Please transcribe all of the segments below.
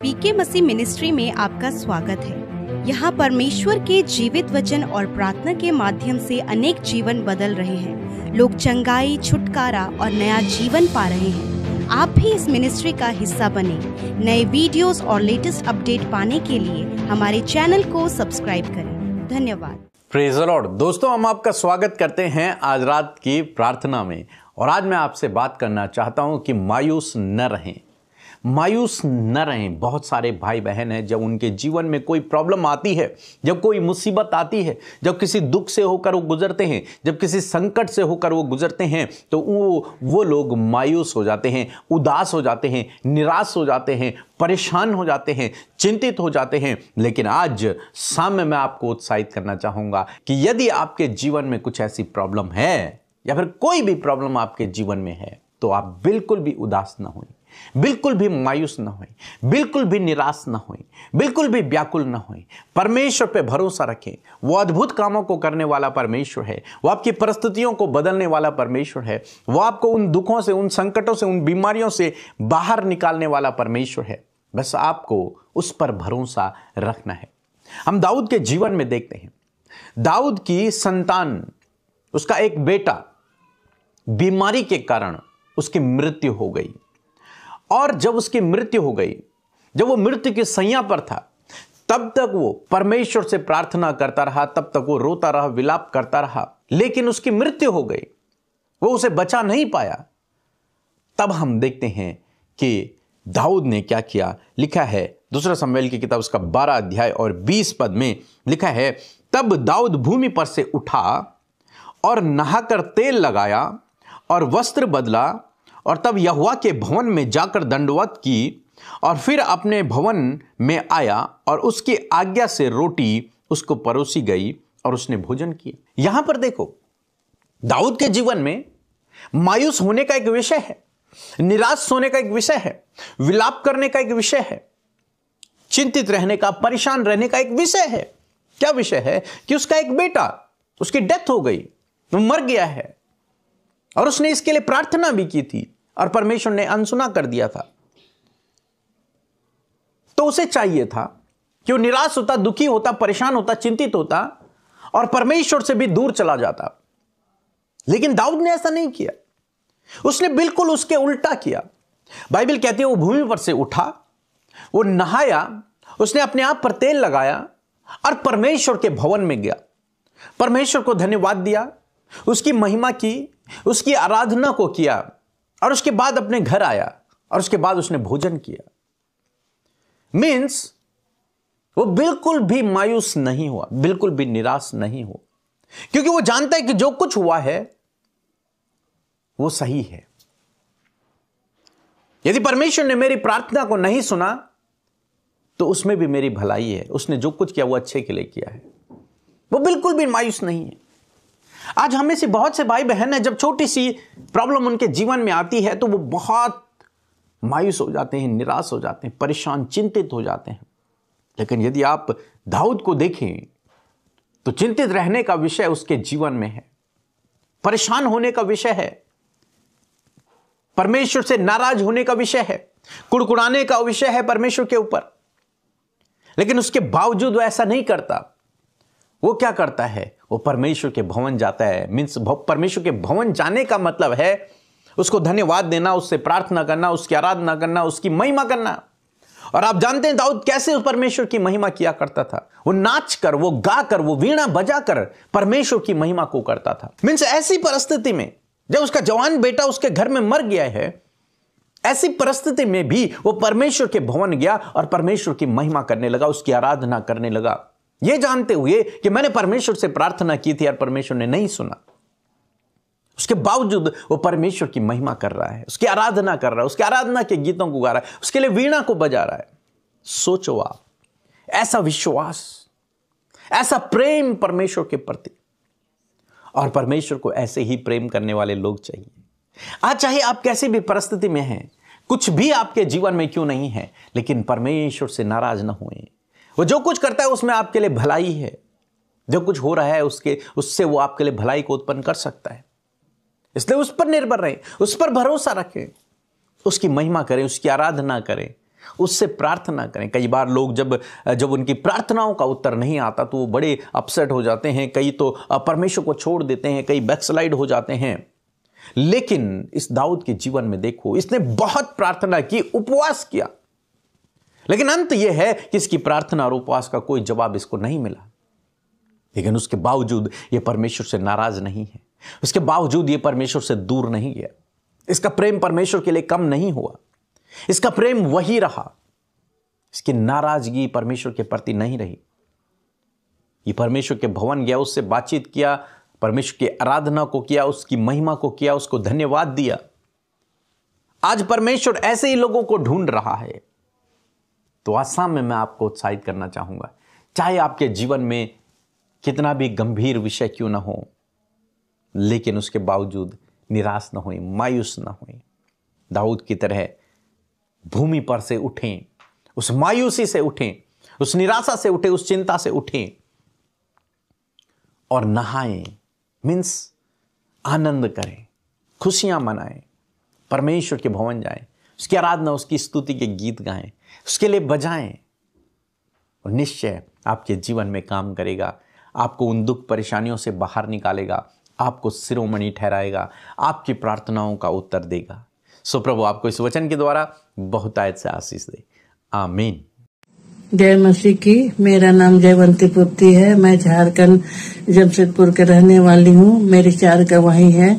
पीके मसीह ministry में आपका स्वागत है। यहाँ परमेश्वर के जीवित वचन और प्रार्थना के माध्यम से अनेक जीवन बदल रहे हैं। लोग चंगाई, छुटकारा और नया जीवन पा रहे हैं। आप भी इस मिनिस्ट्री का हिस्सा बने। नए वीडियोस और लेटेस्ट अपडेट पाने के लिए हमारे चैनल को सब्सक्राइब करें। धन्यवाद। Praise the Lord. दोस्तों, हम आपका स्वागत करते हैं आज रात की प्रार्थना में। और आज मैं आपसे बात करना चाहता हूं कि मायूस न रहें। मायूस न रहें। बहुत सारे भाई बहन हैं, जब उनके जीवन में कोई प्रॉब्लम आती है, जब कोई मुसीबत आती है, जब किसी दुख से होकर वो गुजरते हैं, जब किसी संकट से होकर वो गुजरते हैं, तो वो लोग मायूस हो जाते हैं, उदास हो जाते हैं, निराश हो जाते हैं, परेशान हो जाते हैं, चिंतित हो जाते हैं। लेकिन आज शाम में मैं आपको उत्साहित करना चाहूँगा कि यदि आपके जीवन में कुछ ऐसी प्रॉब्लम है या फिर कोई भी प्रॉब्लम आपके जीवन में है, तो आप बिल्कुल भी उदास ना हों, बिल्कुल भी मायूस ना हों, बिल्कुल भी निराश ना हों, बिल्कुल भी व्याकुल ना हों। परमेश्वर पे भरोसा रखें। वो अद्भुत कामों को करने वाला परमेश्वर है। वो आपकी परिस्थितियों को बदलने वाला परमेश्वर है। वो आपको उन दुखों से, उन संकटों से, उन बीमारियों से बाहर निकालने वाला परमेश्वर है। बस आपको उस पर भरोसा रखना है। हम दाऊद के जीवन में देखते हैं, दाऊद की संतान, उसका एक बेटा बीमारी के कारण उसकी मृत्यु हो गई। और जब उसकी मृत्यु हो गई, जब वो मृत्यु की सैया पर था, तब तक वो परमेश्वर से प्रार्थना करता रहा, तब तक वो रोता रहा, विलाप करता रहा। लेकिन उसकी मृत्यु हो गई, वो उसे बचा नहीं पाया। तब हम देखते हैं कि दाऊद ने क्या किया। लिखा है दूसरा शमूएल की किताब उसका 12 अध्याय और 20 पद में लिखा है, तब दाऊद भूमि पर से उठा और नहाकर तेल लगाया और वस्त्र बदला, और तब यहोवा के भवन में जाकर दंडवत की, और फिर अपने भवन में आया और उसकी आज्ञा से रोटी उसको परोसी गई और उसने भोजन किया। यहां पर देखो, दाऊद के जीवन में मायूस होने का एक विषय है, निराश होने का एक विषय है, विलाप करने का एक विषय है, चिंतित रहने का, परेशान रहने का एक विषय है। क्या विषय है? कि उसका एक बेटा, उसकी डेथ हो गई, वो मर गया है, और उसने इसके लिए प्रार्थना भी की थी और परमेश्वर ने अनसुना कर दिया था। तो उसे चाहिए था कि वो निराश होता, दुखी होता, परेशान होता, चिंतित होता और परमेश्वर से भी दूर चला जाता। लेकिन दाऊद ने ऐसा नहीं किया। उसने बिल्कुल उसके उल्टा किया। बाइबल कहती है वो भूमि पर से उठा, वो नहाया, उसने अपने आप पर तेल लगाया और परमेश्वर के भवन में गया। परमेश्वर को धन्यवाद दिया, उसकी महिमा की, उसकी आराधना को किया, और उसके बाद अपने घर आया और उसके बाद उसने भोजन किया। मीन्स वो बिल्कुल भी मायूस नहीं हुआ, बिल्कुल भी निराश नहीं हुआ, क्योंकि वो जानता है कि जो कुछ हुआ है वो सही है। यदि परमेश्वर ने मेरी प्रार्थना को नहीं सुना तो उसमें भी मेरी भलाई है। उसने जो कुछ किया वो अच्छे के लिए किया है। वो बिल्कुल भी मायूस नहीं है। आज हमें से बहुत से भाई बहन हैं, जब छोटी सी प्रॉब्लम उनके जीवन में आती है तो वो बहुत मायूस हो जाते हैं, निराश हो जाते हैं, परेशान, चिंतित हो जाते हैं। लेकिन यदि आप दाऊद को देखें तो चिंतित रहने का विषय उसके जीवन में है, परेशान होने का विषय है, परमेश्वर से नाराज होने का विषय है, कुड़कुड़ाने का विषय है परमेश्वर के ऊपर। लेकिन उसके बावजूद वो ऐसा नहीं करता। वो क्या करता है? वो परमेश्वर के भवन जाता है। मीन्स परमेश्वर के भवन जाने का मतलब है उसको धन्यवाद देना, उससे प्रार्थना करना, उसकी आराधना करना, उसकी महिमा करना। और आप जानते हैं दाऊद कैसे उस परमेश्वर की महिमा किया करता था। वो नाच कर, वो गा कर, वो वीणा बजा कर परमेश्वर की महिमा को करता था। मीन्स ऐसी परिस्थिति में जब उसका जवान बेटा उसके घर में मर गया है, ऐसी परिस्थिति में भी वो परमेश्वर के भवन गया और परमेश्वर की महिमा करने लगा, उसकी आराधना करने लगा, ये जानते हुए कि मैंने परमेश्वर से प्रार्थना की थी और परमेश्वर ने नहीं सुना। उसके बावजूद वो परमेश्वर की महिमा कर रहा है, उसकी आराधना कर रहा है, उसकी आराधना के गीतों को गा रहा है, उसके लिए वीणा को बजा रहा है। सोचो आप, ऐसा विश्वास, ऐसा प्रेम परमेश्वर के प्रति। और परमेश्वर को ऐसे ही प्रेम करने वाले लोग चाहिए। आज चाहे आप कैसी भी परिस्थिति में हैं, कुछ भी आपके जीवन में क्यों नहीं है, लेकिन परमेश्वर से नाराज ना हुए। वो जो कुछ करता है उसमें आपके लिए भलाई है। जो कुछ हो रहा है उससे वो आपके लिए भलाई को उत्पन्न कर सकता है। इसलिए उस पर निर्भर रहें, उस पर भरोसा रखें, उसकी महिमा करें, उसकी आराधना करें, उससे प्रार्थना करें। कई बार लोग जब उनकी प्रार्थनाओं का उत्तर नहीं आता तो वो बड़े अपसेट हो जाते हैं, कई तो परमेश्वर को छोड़ देते हैं, कई बैकस्लाइड हो जाते हैं। लेकिन इस दाऊद के जीवन में देखो, इसने बहुत प्रार्थना की, उपवास किया, लेकिन अंत यह है कि इसकी प्रार्थना और उपवास का कोई जवाब इसको नहीं मिला। लेकिन उसके बावजूद यह परमेश्वर से नाराज नहीं है, उसके बावजूद यह परमेश्वर से दूर नहीं गया। इसका प्रेम परमेश्वर के लिए कम नहीं हुआ, इसका प्रेम वही रहा। इसकी नाराजगी परमेश्वर के प्रति नहीं रही। ये परमेश्वर के भवन गया, उससे बातचीत किया, परमेश्वर की आराधना को किया, उसकी महिमा को किया, उसको धन्यवाद दिया। आज परमेश्वर ऐसे ही लोगों को ढूंढ रहा है। तो आज शाम में मैं आपको उत्साहित करना चाहूंगा, चाहे आपके जीवन में कितना भी गंभीर विषय क्यों ना हो, लेकिन उसके बावजूद निराश ना होए, मायूस ना होए। दाऊद की तरह भूमि पर से उठें, उस मायूसी से उठें, उस निराशा से उठें, उस चिंता से उठें और नहाएं, मीन्स आनंद करें, खुशियां मनाएं, परमेश्वर के भवन जाएं, उसकी आराधना, उसकी स्तुति के गीत गाएं, उसके लिए बजाएं, और निश्चय आपके जीवन में काम करेगा। आपको उन दुख परेशानियों से बाहर निकालेगा, आपको शिरोमणि ठहराएगा, आपकी प्रार्थनाओं का उत्तर देगा। सो प्रभु आपको इस वचन के द्वारा बहुतायत से आशीष दे। आमीन। जय मसीह की। मेरा नाम जयवंती पुत्री है। मैं झारखंड जमशेदपुर के रहने वाली हूँ। मेरी 4 गवाही है।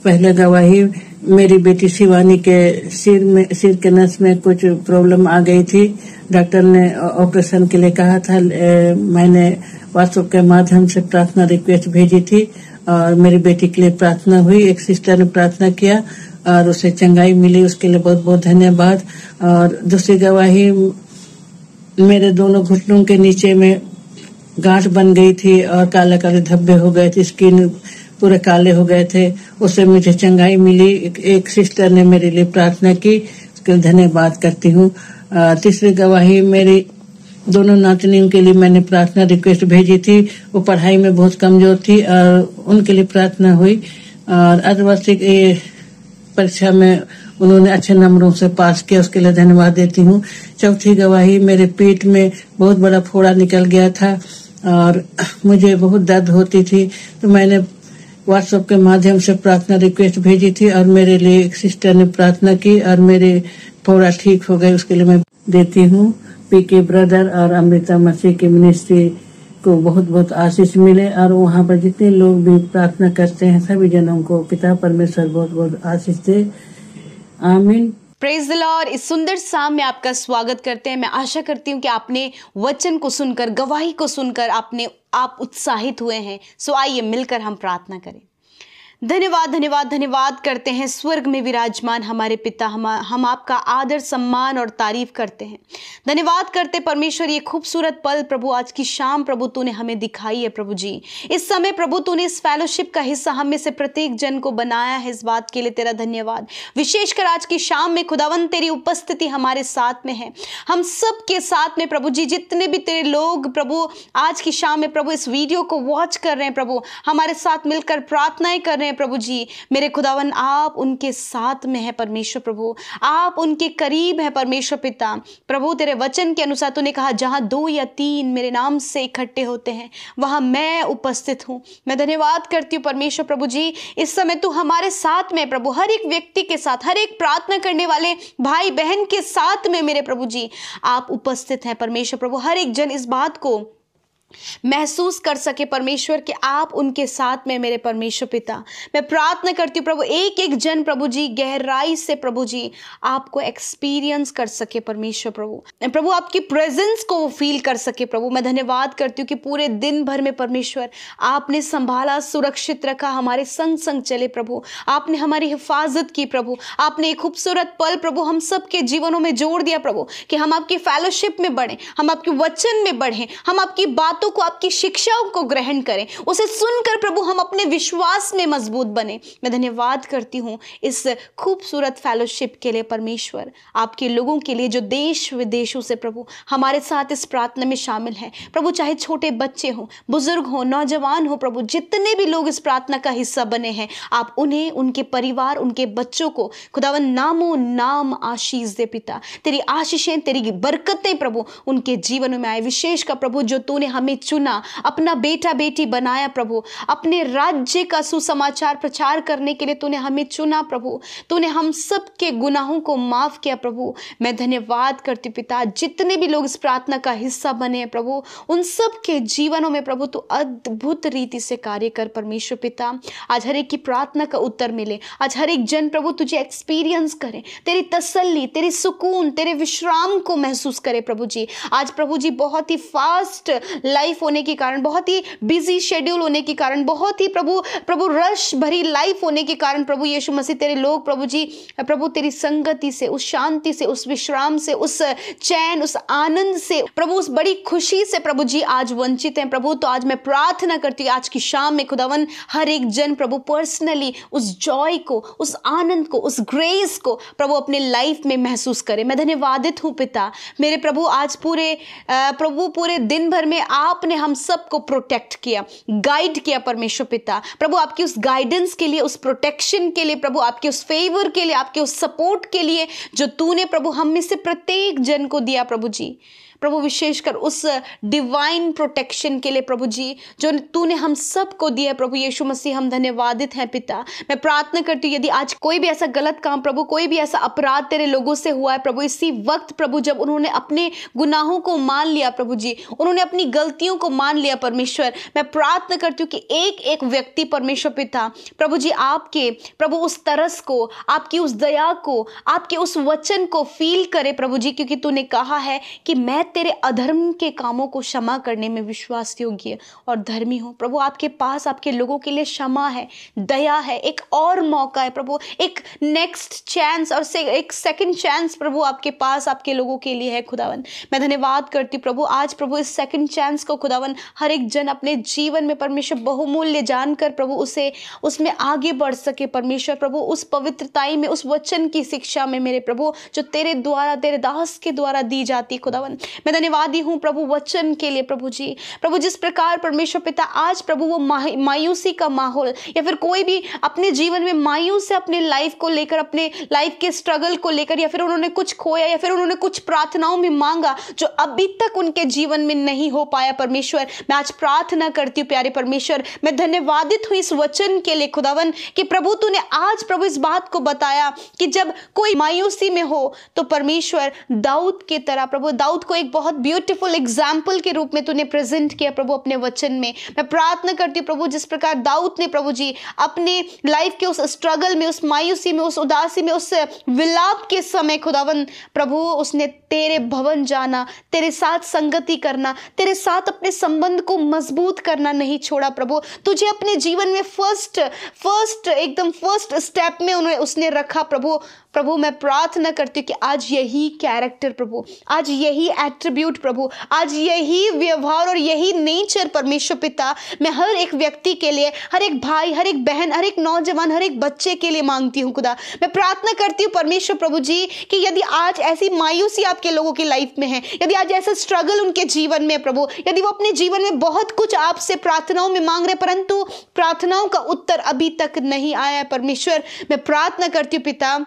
पहले गवाही, मेरी बेटी शिवानी के सिर के नस में कुछ प्रॉब्लम आ गई थी। डॉक्टर ने ऑपरेशन के लिए कहा था। मैंने व्हाट्सएप के माध्यम से प्रार्थना रिक्वेस्ट भेजी थी और मेरी बेटी के लिए प्रार्थना हुई। एक सिस्टर ने प्रार्थना किया और उसे चंगाई मिली, उसके लिए बहुत बहुत धन्यवाद। और दूसरी गवाही, मेरे दोनों घुटनों के नीचे में गांठ बन गई थी और काले काले धब्बे हो गए थे, स्किन पूरे काले हो गए थे, उससे मुझे चंगाई मिली। एक सिस्टर ने मेरे लिए प्रार्थना की, उसके लिए धन्यवाद करती हूँ। तीसरी गवाही, मेरी दोनों नातनियों के लिए मैंने प्रार्थना रिक्वेस्ट भेजी थी। वो पढ़ाई में बहुत कमजोर थी और उनके लिए प्रार्थना हुई और अर्धवार्षिक परीक्षा में उन्होंने अच्छे नंबरों से पास किया, उसके लिए धन्यवाद देती हूँ। चौथी गवाही, मेरे पेट में बहुत बड़ा फोड़ा निकल गया था और मुझे बहुत दर्द होती थी, तो मैंने व्हाट्सएप के माध्यम से प्रार्थना रिक्वेस्ट भेजी थी और मेरे लिए एक सिस्टर ने प्रार्थना की और मेरे फोड़ा ठीक हो गए, उसके लिए मैं देती हूँ। पीके ब्रदर और अमृता मसीह की मिनिस्ट्री को बहुत बहुत आशीष मिले और वहाँ पर जितने लोग भी प्रार्थना करते हैं सभी जनों को पिता परमेश्वर बहुत बहुत आशीष दे। आमीन। Praise the Lord. इस सुंदर शाम में आपका स्वागत करते हैं। मैं आशा करती हूँ कि आपने वचन को सुनकर, गवाही को सुनकर आप उत्साहित हुए हैं। सो आइए मिलकर हम प्रार्थना करें। धन्यवाद धन्यवाद धन्यवाद करते हैं स्वर्ग में विराजमान हमारे पिता। हम आपका आदर सम्मान और तारीफ करते हैं। धन्यवाद करते परमेश्वर, ये खूबसूरत पल प्रभु आज की शाम प्रभु तूने हमें दिखाई है। प्रभु जी इस समय प्रभु तूने इस फेलोशिप का हिस्सा हम में से प्रत्येक जन को बनाया है, इस बात के लिए तेरा धन्यवाद। विशेषकर आज की शाम में खुदावन तेरी उपस्थिति हमारे साथ में है, हम सब के साथ में प्रभु जी। जितने भी तेरे लोग प्रभु आज की शाम में प्रभु इस वीडियो को वॉच कर रहे हैं प्रभु, हमारे साथ मिलकर प्रार्थनाएं कर रहे हैं प्रभु जी, मेरे खुदावन आप उनके साथ में है परमेश्वर प्रभु, आप उनके करीब है परमेश्वर पिता। प्रभु तेरे वचन के अनुसार तूने कहा जहां 2 या 3 मेरे नाम से इकट्ठे होते हैं वहां मैं उपस्थित हूं। मैं धन्यवाद करती हूं परमेश्वर प्रभु जी, इस समय तू हमारे साथ में प्रभु, हर एक व्यक्ति के साथ, हर एक प्रार्थना करने वाले भाई बहन के साथ में मेरे प्रभु जी आप उपस्थित हैं परमेश्वर प्रभु। हर एक जन इस बात को महसूस कर सके परमेश्वर कि आप उनके साथ में मेरे परमेश्वर पिता। मैं प्रार्थना करती हूँ प्रभु एक एक जन प्रभु जी गहराई से प्रभु जी आपको एक्सपीरियंस कर सके परमेश्वर प्रभु, प्रभु आपकी प्रेजेंस को वो फील कर सके प्रभु। मैं धन्यवाद करती हूँ कि पूरे दिन भर में परमेश्वर आपने संभाला, सुरक्षित रखा, हमारे संग संग चले प्रभु, आपने हमारी हिफाजत की प्रभु, आपने एक खूबसूरत पल प्रभु हम सब के जीवनों में जोड़ दिया प्रभु कि हम आपकी फेलोशिप में बढ़ें, हम आपके वचन में बढ़ें, हम आपकी बातों बातों को, आपकी शिक्षाओं को ग्रहण करें, उसे सुनकर प्रभु हम अपने विश्वास में मजबूत बने। मैं धन्यवाद करती हूँ इस खूबसूरत फेलोशिप के लिए परमेश्वर, आपके लोगों के लिए जो देश विदेशों से प्रभु हमारे साथ इस प्रार्थना में शामिल हैं प्रभु, चाहे छोटे बच्चे हों, बुजुर्ग हों, नौजवान हो प्रभु, जितने भी लोग इस प्रार्थना का हिस्सा बने हैं, आप उन्हें, उनके परिवार, उनके बच्चों को खुदावन नामों नाम आशीष दे पिता। तेरी आशीषें, तेरी बरकतें प्रभु उनके जीवन में आए। विशेष का प्रभु जो तूने हमें चुना, अपना बेटा बेटी बनाया प्रभु, अपने राज्य का सुसमाचार प्रचार करने के लिए तूने हमें चुना प्रभु, तूने हम सब के गुनाहों को माफ किया प्रभु। मैं धन्यवाद करती पिता, जितने भी लोग इस प्रार्थना का हिस्सा बने हैं प्रभु, उन सब के जीवनों में प्रभु तू अद्भुत रीति से कार्य कर परमेश्वर पिता। आज हर एक की प्रार्थना का उत्तर मिले, आज हर एक जन प्रभु तुझे एक्सपीरियंस करे, तेरी तसल्ली, तेरी सुकून, तेरे विश्राम को महसूस करे प्रभु जी। आज प्रभु जी बहुत ही फास्ट लाइफ होने के कारण, बहुत ही बिजी शेड्यूल होने के कारण, बहुत ही प्रभु रश भरी लाइफ होने के कारण प्रभु यीशु मसीह तेरे लोग प्रभु जी प्रभु तेरी संगति से, उस शांति से, उस विश्राम से, उस चैन, उस आनंद से प्रभु, उस बड़ी खुशी से प्रभु जी आज वंचित हैं प्रभु। तो आज मैं प्रार्थना करती हूँ आज की शाम में खुदावन हर एक जन प्रभु पर्सनली उस जॉय को, उस आनंद को, उस ग्रेस को प्रभु अपने लाइफ में महसूस करे। मैं धन्यवादित हूँ पिता मेरे प्रभु, आज पूरे दिन भर में आपने हम सबको प्रोटेक्ट किया, गाइड किया परमेश्वर पिता प्रभु। आपकी उस गाइडेंस के लिए, उस प्रोटेक्शन के लिए प्रभु, आपके उस फेवर के लिए, आपके उस सपोर्ट के लिए जो तूने प्रभु हम में से प्रत्येक जन को दिया प्रभु जी प्रभु, विशेषकर उस डिवाइन प्रोटेक्शन के लिए प्रभु जी जो तूने हम सबको दिया प्रभु यीशु मसीह, हम धन्यवादित हैं पिता। मैं प्रार्थना करती हूँ यदि आज कोई भी ऐसा गलत काम प्रभु, कोई भी ऐसा अपराध तेरे लोगों से हुआ है प्रभु, इसी वक्त प्रभु जब उन्होंने अपने गुनाहों को मान लिया प्रभु जी, उन्होंने अपनी गलतियों को मान लिया परमेश्वर, मैं प्रार्थना करती हूँ कि एक एक व्यक्ति परमेश्वर पिता प्रभु जी आपके प्रभु उस तरस को, आपकी उस दया को, आपके उस वचन को फील करे प्रभु जी, क्योंकि तूने कहा है कि मैं तेरे अधर्म के कामों को क्षमा करने में विश्वास योग्य और धर्मी हूं प्रभु। आपके पास आपके लोगों के लिए क्षमा है, दया है, एक और मौका है प्रभु, एक नेक्स्ट चांस और एक सेकंड चांस प्रभु आपके पास आपके लोगों के लिए है खुदावन। मैं धन्यवाद करती प्रभु आज प्रभु इस सेकंड चांस को खुदावन हर एक जन अपने जीवन में परमेश्वर बहुमूल्य जानकर प्रभु उसमें आगे बढ़ सके परमेश्वर प्रभु, उस पवित्रताई में, उस वचन की शिक्षा में मेरे प्रभु जो तेरे द्वारा, तेरे दास के द्वारा दी जाती खुदावन। मैं धन्यवादी हूं प्रभु वचन के लिए प्रभु जी प्रभु, जिस प्रकार परमेश्वर पिता आज प्रभु वो मायूसी का माहौल या फिर कोई भी अपने जीवन में मायूस है अपने लाइफ को लेकर, अपने लाइफ के स्ट्रगल को लेकर, या फिर उन्होंने कुछ खोया या फिर उन्होंने कुछ प्रार्थनाओं में मांगा जो अभी तक उनके जीवन में नहीं हो पाया परमेश्वर, मैं आज प्रार्थना करती हूँ प्यारे परमेश्वर, मैं धन्यवादित हूँ इस वचन के लिए खुदावन कि प्रभु तूने आज प्रभु इस बात को बताया कि जब कोई मायूसी में हो तो परमेश्वर दाऊद की तरह प्रभु, दाऊद को एक बहुत ब्यूटीफुल एग्जाम्पल के रूप में तूने प्रेजेंट किया प्रभु अपने वचन में। मैं प्रार्थना करती हूँ प्रभु जिस प्रकार दाऊद ने प्रभु जी अपने लाइफ के उस स्ट्रगल में, उस मायूसी में, उस उदासी में, उस विलाप के समय खुदावन प्रभु उसने तेरे भवन जाना, तेरे साथ संगति करना, तेरे साथ अपने संबंध को मजबूत करना नहीं छोड़ा प्रभु। तुझे अपने जीवन में फर्स्ट स्टेप में उसने रखा प्रभु। प्रभु मैं प्रार्थना करती हूँ कि आज यही कैरेक्टर प्रभु, आज यही एट्रीब्यूट प्रभु, आज यही व्यवहार और यही नेचर परमेश्वर पिता मैं हर एक व्यक्ति के लिए, हर एक भाई, हर एक बहन, हर एक नौजवान, हर एक बच्चे के लिए मांगती हूँ खुदा। मैं प्रार्थना करती हूँ परमेश्वर प्रभु जी कि यदि आज ऐसी मायूसी आपके लोगों की लाइफ में है, यदि आज ऐसा स्ट्रगल उनके जीवन में प्रभु, यदि वो अपने जीवन में बहुत कुछ आपसे प्रार्थनाओं में मांग रहे परंतु प्रार्थनाओं का उत्तर अभी तक नहीं आया है परमेश्वर, मैं प्रार्थना करती हूँ पिता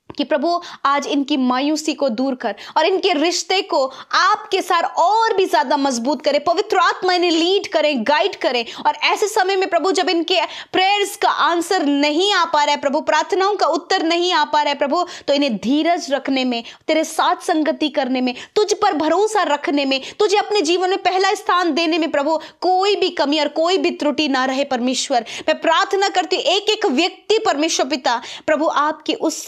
कि प्रभु आज इनकी मायूसी को दूर कर और इनके रिश्ते को आपके साथ और भी ज्यादा मजबूत करे, पवित्र आत्मा इन्हें लीड करें, गाइड करें। और ऐसे समय में प्रभु जब इनके प्रेयर्स का आंसर नहीं आ पा रहा है प्रभु, प्रार्थनाओं का उत्तर नहीं आ पा रहा है प्रभु, तो इन्हें धीरज रखने में, तेरे साथ संगति करने में, तुझ पर भरोसा रखने में, तुझे अपने जीवन में पहला स्थान देने में प्रभु कोई भी कमी और कोई भी त्रुटि ना रहे परमेश्वर। मैं प्रार्थना करती हूँ एक एक व्यक्ति परमेश्वर पिता प्रभु आपके उस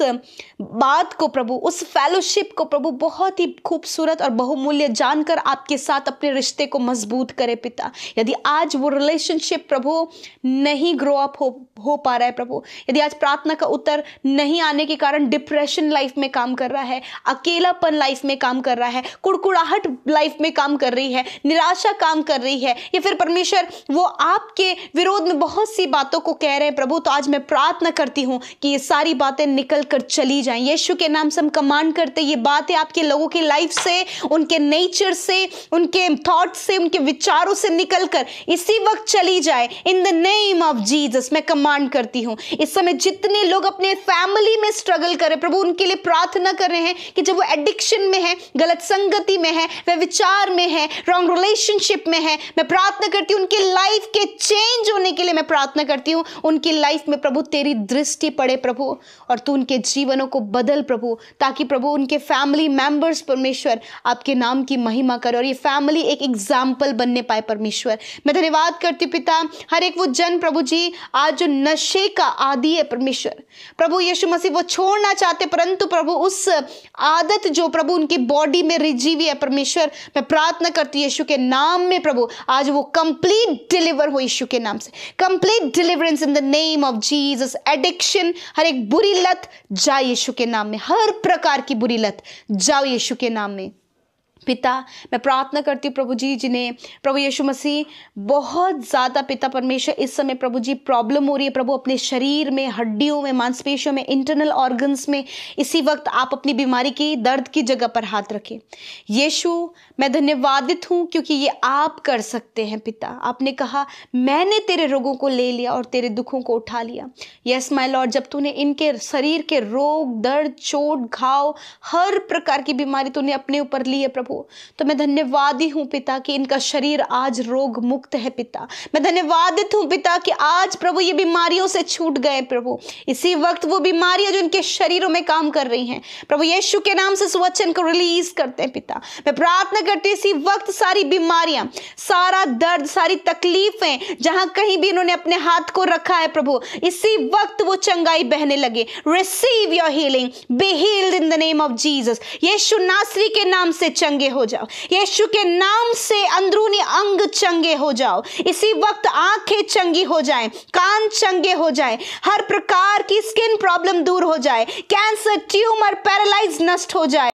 बात को प्रभु, उस फेलोशिप को प्रभु बहुत ही खूबसूरत और बहुमूल्य जानकर आपके साथ अपने रिश्ते को मजबूत करे पिता। यदि आज वो रिलेशनशिप प्रभु नहीं ग्रो अप हो पा रहा है प्रभु, यदि आज प्रार्थना का उत्तर नहीं आने के कारण डिप्रेशन लाइफ में काम कर रहा है, अकेलापन लाइफ में काम कर रहा है, कुड़कुड़ाहट लाइफ में काम कर रही है, निराशा काम कर रही है, या फिर परमेश्वर वो आपके विरोध में बहुत सी बातों को कह रहे हैं प्रभु, तो आज मैं प्रार्थना करती हूं कि ये सारी बातें निकल कर चली जाएं। यीशु के नाम से हम कमांड करते, ये बातें आपके लोगों की लाइफ से, उनके नेचर से, उनके थॉट से, उनके विचारों से निकलकर इसी वक्त चली जाए इन द नेम ऑफ जीसस। मैं कमांड करती हूं इस समय जितने लोग अपने फैमिली में स्ट्रगल कर रहे प्रभु, उनके लिए प्रार्थना कर रहे हैं कि जब वो एडिक्शन में है, गलत संगति में है, वह विचार में है, रॉन्ग रिलेशनशिप में है, मैं प्रार्थना करती हूं उनकी लाइफ के चेंज होने के लिए मैं प्रार्थना करती हूं। उनकी लाइफ में प्रभु तेरी दृष्टि पड़े प्रभु, और तू उनके जीवनों को बदल प्रभु, ताकि प्रभु उनके फैमिली मेंबर्स परमेश्वर आपके नाम की महिमा करे और ये फैमिली एक एग्जाम्पल बनने पाए परमेश्वर। मैं धन्यवाद करती पिता, हर एक वो जन प्रभु जी आज जो नशे का आदी है परमेश्वर, प्रभु यीशु मसीह वो छोड़ना चाहते, परंतु प्रभु उस आदत जो प्रभु उनकी बॉडी में रिजी हुई है परमेश्वर, मैं प्रार्थना करती हूं यीशु के नाम में प्रभु आज वो कंप्लीट डिलीवर हो यीशु के नाम से, complete deliverance in the name of Jesus. Addiction, हर एक बुरी लत जाए यीशु के नाम में, हर प्रकार की बुरी लत जाओ यीशु के नाम में। पिता मैं प्रार्थना करती हूँ प्रभु जी, जिन्हें प्रभु यीशु मसीह बहुत ज़्यादा पिता परमेश्वर इस समय प्रभु जी प्रॉब्लम हो रही है प्रभु अपने शरीर में, हड्डियों में, मांसपेशियों में, इंटरनल ऑर्गन्स में, इसी वक्त आप अपनी बीमारी की, दर्द की जगह पर हाथ रखें। यीशु मैं धन्यवादित हूँ क्योंकि ये आप कर सकते हैं पिता। आपने कहा मैंने तेरे रोगों को ले लिया और तेरे दुखों को उठा लिया। यस माय लॉर्ड, जब तूने इनके शरीर के रोग, दर्द, चोट, घाव, हर प्रकार की बीमारी तूने अपने ऊपर ली है प्रभु, तो मैं धन्यवादी हूँ पिता कि इनका शरीर आज रोग मुक्त है पिता। मैं धन्यवादित हूँ पिता कि आज प्रभु ये बीमारियों से छूट गए प्रभु। इसी वक्त वो बीमारियां जो इनके शरीरों में काम कर रही हैं प्रभु यीशु के नाम से सुवचन को रिलीज करते हैं पिता। मैं प्रार्थना करती हूँ इसी वक्त सारी बीमारियां, सारा दर्द, सारी तकलीफें जहां कहीं भी इन्होंने अपने हाथ को रखा है प्रभु, इसी वक्त वो चंगाई बहने लगे। Receive your healing, be healed in the name of Jesus. Yeshu नासरी के नाम से चंगे हो जाओ, यीशु के नाम से अंदरूनी अंग चंगे हो जाओ। इसी वक्त आंखें चंगी हो जाएं, कान चंगे हो जाएं, हर प्रकार की स्किन प्रॉब्लम दूर हो जाए, कैंसर, ट्यूमर, पैरालाइज नष्ट हो जाए।